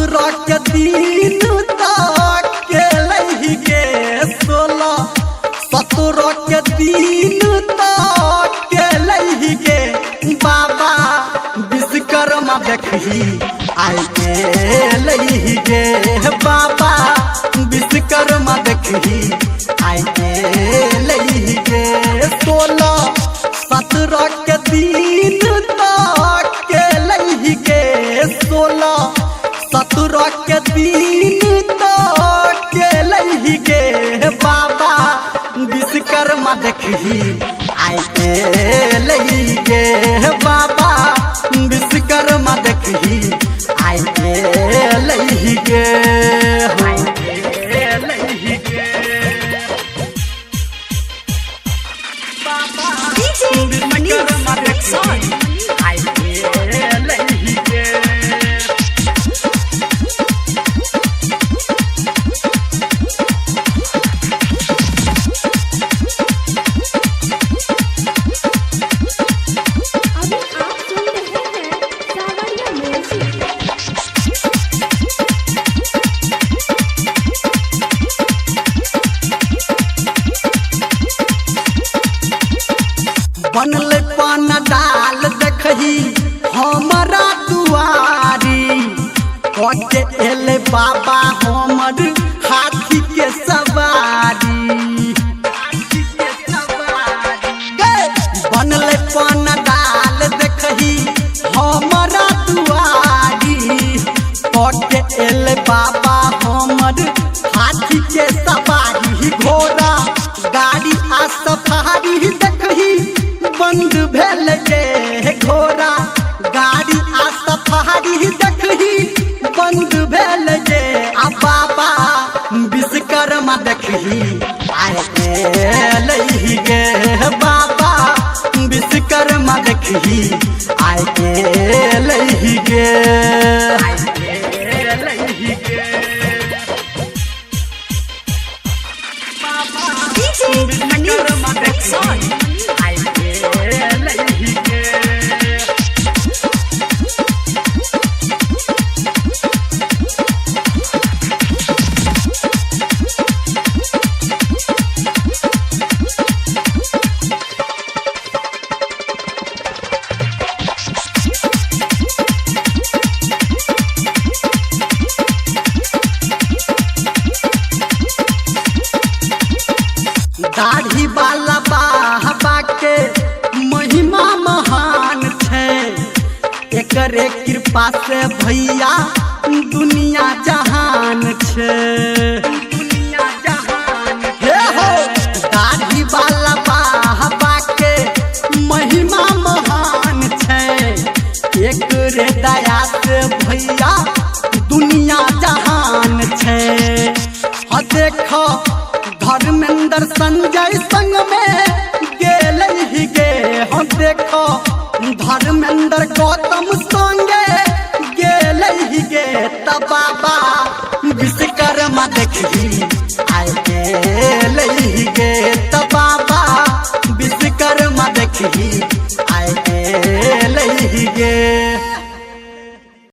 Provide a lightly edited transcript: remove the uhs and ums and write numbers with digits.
17 के दिन तक के लही गे 17 के दिन तक के लही गे बाबा विश्वकर्मा देखी आई के लही गे बाबा विश्वकर्मा देखी आई के लही गे 17 के दिन तक के लही गे 17 के दिन तक के लही गे बाबा विश्वकर्मा देखी आई के लही गे बाबा विश्वकर्मा देखी आई के लही गे बनल पान डाल देखी हमारा दुआरी कटे एले बाबा हमर हाथी के सवारी बनल पान डाल देखी हमारा दुआरी कटे एले बाबा हमर हाथी के सवारी घोड़ा गाड़ी आ सफारी देखी बंद भेल गे घोड़ा गाड़ी आ सफारी देखी बंद भेल गे आ बाबा विश्वकर्मा देखी आए के लही गे बाबा विश्वकर्मा देखी आए के लही गे विश्वकर्मा देखी दाढ़ी वाला बाबा के महिमा महान छे एकरे कृपा से भैया दुनिया जहान छे हे हो दाढ़ी वाला बाबा के महिमा महान छे एकरे दया से भैया दुनिया जहान छे देखो धर्मेंद्र संजय संग में गेल ही गे हम देखो धर्मेंद्र गौतम संगे गेल ही गे तब बाबा विश्वकर्मा देखी आए गेल ही गे तब बाबा विश्वकर्मा देखी